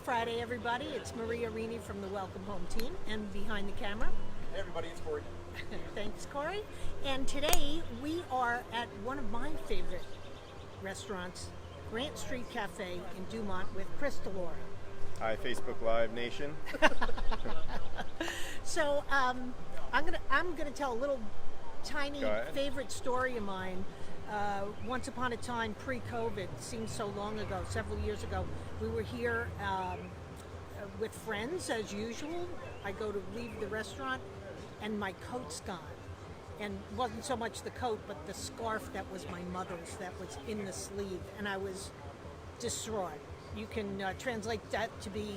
Friday, everybody. It's Maria Rini from the Welcome Home team and behind the camera. Hey everybody, it's Corey. Thanks, Corey. And today we are at one of my favorite restaurants, Grant Street Cafe in Dumont with Chris DeLaura. Hi, Facebook Live Nation. So I'm gonna tell a little tiny favorite story of mine. Once upon a time, pre-COVID, seems so long ago, several years ago, we were here with friends as usual. I go to leave the restaurant and my coat's gone. And it wasn't so much the coat, but the scarf that was my mother's that was in the sleeve. And I was distraught. You can translate that to be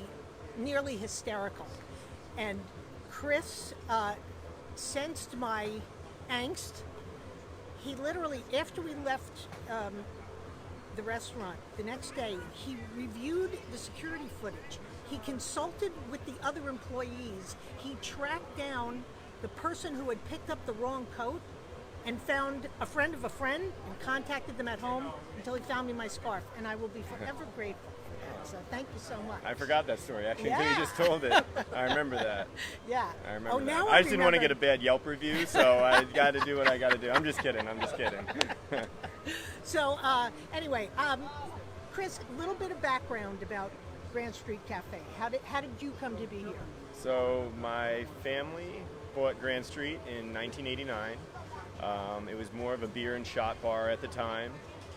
nearly hysterical. And Chris sensed my angst. He literally, after we left the restaurant the next day, he reviewed the security footage. He consulted with the other employees. He tracked down the person who had picked up the wrong coat and found a friend of a friend and contacted them at home until he found me my scarf. And I will be forever grateful for that. So thank you so much. I forgot that story, actually, until you just told it. I remember that. Yeah. I remember that. Now I just didn't want to get a bad Yelp review, so I got to do what I got to do. I'm just kidding. So anyway, Chris, a little bit of background about Grant Street Cafe. How did you come to be here? So my family bought Grant Street in 1989. It was more of a beer and shot bar at the time.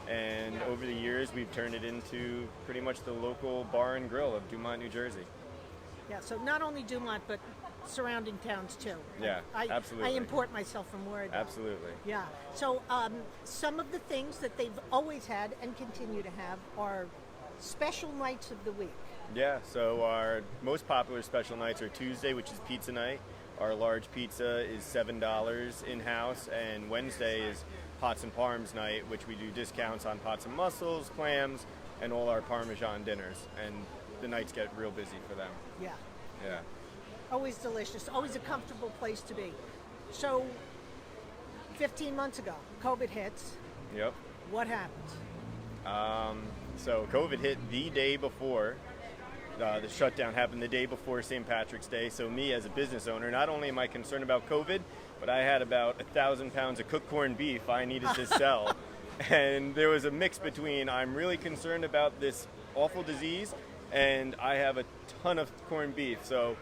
And over the years, we've turned it into pretty much the local bar and grill of Dumont, New Jersey. Yeah, so not only Dumont, but surrounding towns too. Yeah, absolutely. I import myself from where I do. Absolutely. Yeah. So some of the things that they've always had and continue to have are special nights of the week. Yeah, so our most popular special nights are Tuesday, which is pizza night. Our large pizza is $7 in-house, and Wednesday is Pots and Parms night, which we do discounts on pots and mussels, clams, and all our Parmesan dinners. And the nights get real busy for them. Yeah. Yeah. Always delicious. Always a comfortable place to be. So, 15 months ago, COVID hits. Yep. What happens? So COVID hit the day before. The shutdown happened the day before St. Patrick's Day. So me as a business owner, not only am I concerned about COVID, but I had about 1,000 pounds of cooked corned beef I needed to sell. And there was a mix between I'm really concerned about this awful disease and I have a ton of corned beef. So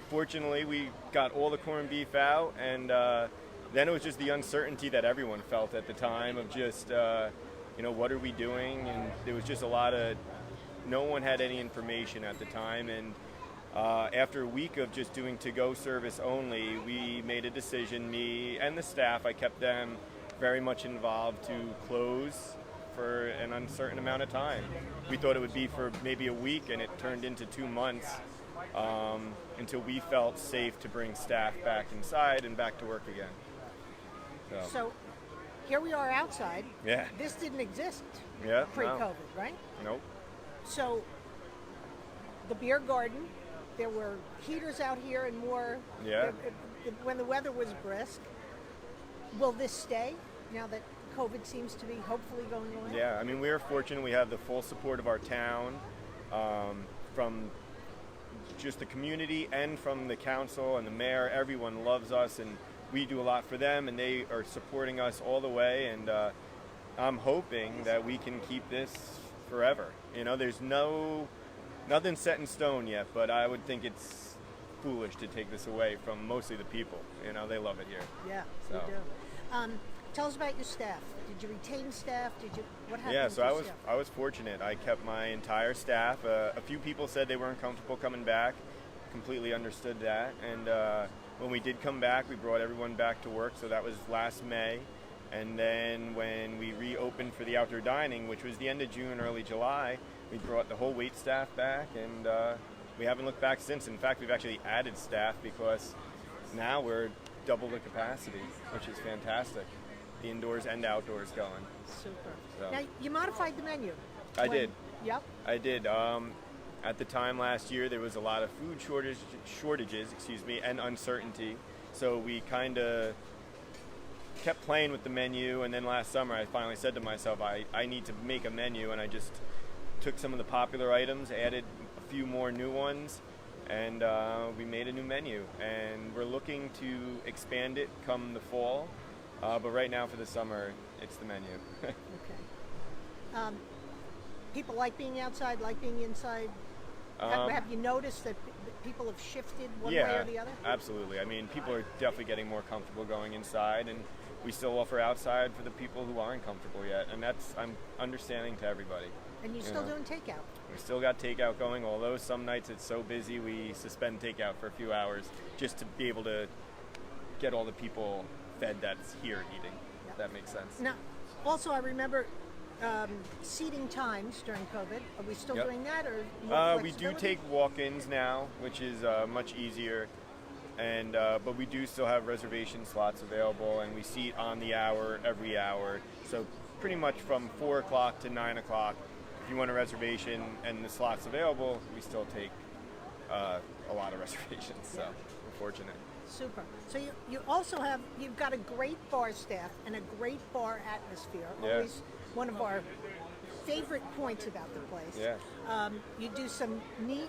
fortunately we got all the corned beef out, and then it was just the uncertainty that everyone felt at the time of just, what are we doing? And there was just no one had any information at the time. And after a week of just doing to-go service only, we made a decision, me and the staff, I kept them very much involved, to close for an uncertain amount of time. We thought it would be for maybe a week, and it turned into 2 months until we felt safe to bring staff back inside and back to work again. So here we are outside. Yeah. This didn't exist pre-COVID, no. right? Nope. So the beer garden, there were heaters out here and more. Yeah. When the weather was brisk. Will this stay now that COVID seems to be hopefully going away? Yeah, I mean, we are fortunate. We have the full support of our town, from just the community and from the council and the mayor. Everyone loves us, and we do a lot for them, and they are supporting us all the way. And I'm hoping that we can keep this forever. There's nothing set in stone yet, but I would think it's foolish to take this away from mostly the people. They love it here. Yeah, we do. Tell us about your staff. Did you retain staff? What happened? Yeah, so with I was fortunate. I kept my entire staff. A few people said they weren't comfortable coming back. Completely understood that. And when we did come back, we brought everyone back to work. So that was last May. And then when we reopened for the outdoor dining, which was the end of June, early July, we brought the whole wait staff back, and we haven't looked back since. In fact, we've actually added staff because now we're double the capacity, which is fantastic. The indoors and outdoors going. Super. So. Now, you modified the menu. I did. Yep. I did. At the time last year, there was a lot of food shortages, and uncertainty. So we kind of kept playing with the menu, and then last summer I finally said to myself, I need to make a menu, and I just took some of the popular items, added a few more new ones, and we made a new menu, and we're looking to expand it come the fall. But right now for the summer, it's the menu. Okay. People like being outside, like being inside. Have you noticed that people have shifted one way or the other? Absolutely. I mean, people are definitely getting more comfortable going inside, and we still offer outside for the people who aren't comfortable yet, and I'm understanding to everybody. And you're still doing takeout? We still got takeout going, although some nights it's so busy we suspend takeout for a few hours just to be able to get all the people fed that's here eating. If that makes sense. Now, also I remember seating times during COVID. Are we still doing that, or more we do take walk-ins now, which is much easier, and but we do still have reservation slots available, and we seat on the hour every hour. So pretty much from 4 o'clock to 9 o'clock, if you want a reservation and the slots available, we still take a lot of reservations. So we're fortunate. Super. So you also you've got a great bar staff and a great bar atmosphere. Yeah. Always one of our favorite points about the place. Yeah. You do some neat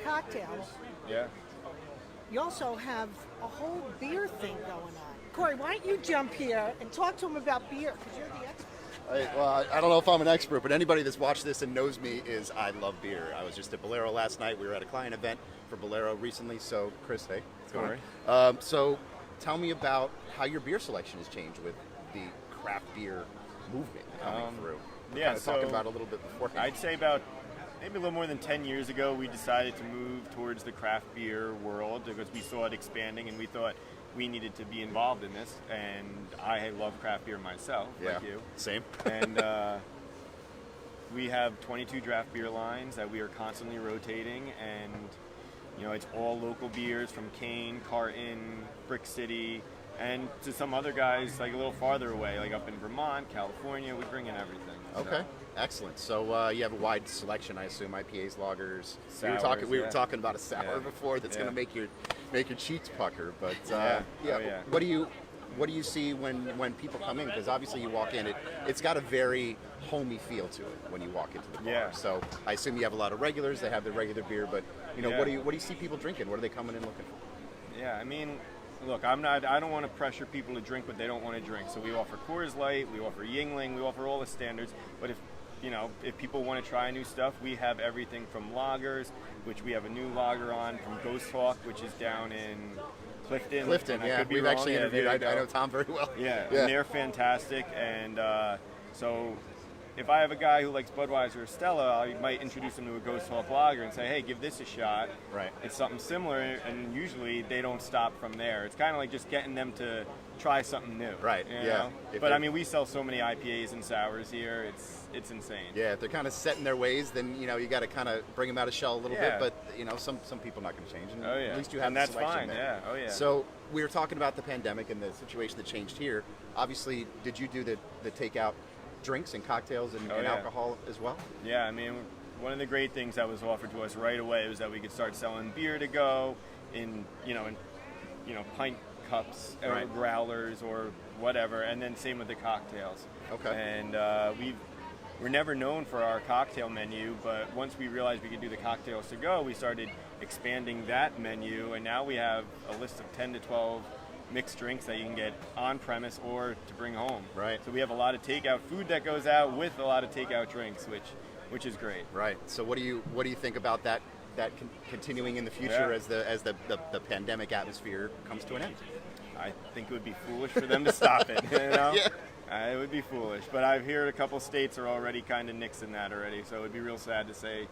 cocktails. Yeah. You also have a whole beer thing going on. Corey, why don't you jump here and talk to him about beer, because you're the expert. Well, I don't know if I'm an expert, but anybody that's watched this and knows me is I love beer. I was just at Bolero last night. We were at a client event for Bolero recently. So, Chris, hey, what's going on? So, tell me about how your beer selection has changed with the craft beer movement coming through. We're kind of talking about it a little bit before. I'd say about maybe a little more than 10 years ago, we decided to move towards the craft beer world because we saw it expanding, and we thought we needed to be involved in this. And I love craft beer myself, like you. Same. And we have 22 draft beer lines that we are constantly rotating, and it's all local beers from Kane, Carton, Brick City, and to some other guys like a little farther away, like up in Vermont, California. We bring in everything. Okay, excellent. So you have a wide selection, I assume. IPAs, lagers. Sours, we were talking about a sour before that's going to make your cheeks pucker. But what do you see when people come in? Because obviously you walk in, it's got a very homey feel to it when you walk into the bar. Yeah. So I assume you have a lot of regulars. They have their regular beer, but what do you see people drinking? What are they coming in looking for? Yeah, I mean, look, I don't want to pressure people to drink what they don't want to drink. So we offer Coors Light, we offer Yingling, we offer all the standards. But if people want to try new stuff, we have everything from lagers, which we have a new lager on, from Ghost Hawk, which is down in Clifton, yeah. We've actually interviewed. I know Tom very well. Yeah, and they're fantastic. And so if I have a guy who likes Budweiser or Stella, I might introduce him to a Ghost Hawk lager and say, hey, give this a shot. Right. It's something similar, and usually they don't stop from there. It's kind of like just getting them to try something new. Right, know? But I mean, we sell so many IPAs and sours here, it's insane. Yeah, if they're kind of set in their ways, then you got to kind of bring them out of shell a little bit. But some people are not going to change. And at least you have and the that's selection fine. there. Yeah. Oh yeah. So we were talking about the pandemic and the situation that changed here. Obviously, did you do the takeout drinks and cocktails and alcohol as well? Yeah, I mean, one of the great things that was offered to us right away was that we could start selling beer to go in pint cups or growlers or whatever, and then same with the cocktails. Okay. And we're never known for our cocktail menu, but once we realized we could do the cocktails to go, we started expanding that menu, and now we have a list of 10 to 12 mixed drinks that you can get on premise or to bring home. Right. So we have a lot of takeout food that goes out with a lot of takeout drinks, which is great. Right. So what do you think about that continuing in the future as the pandemic atmosphere comes to an end? I think it would be foolish for them to stop it. It would be foolish. But I've heard a couple states are already kind of nixing that already, so it would be real sad to say,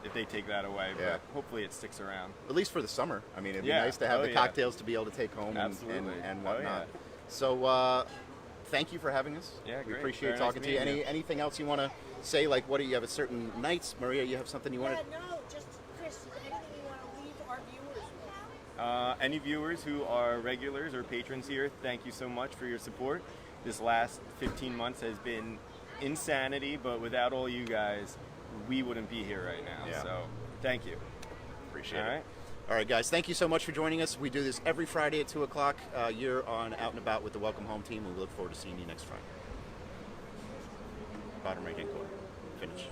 if they take that away. But hopefully it sticks around. At least for the summer. I mean, it'd be nice to have the cocktails to be able to take home and whatnot. So thank you for having us. Yeah, we great. appreciate Very talking nice to you. meeting you. Anything else you want to say? Like, what do you have? A certain nights, Maria? You have something you want to? No, just Chris. Anything you want to leave our viewers with? Any viewers who are regulars or patrons here, thank you so much for your support. This last 15 months has been insanity, but without all you guys, we wouldn't be here right now. Yeah. So thank you. Appreciate it. All right, guys. Thank you so much for joining us. We do this every Friday at 2 o'clock. You're on Out and About with the Welcome Home team. We look forward to seeing you next Friday. Bottom right hand corner. Finish.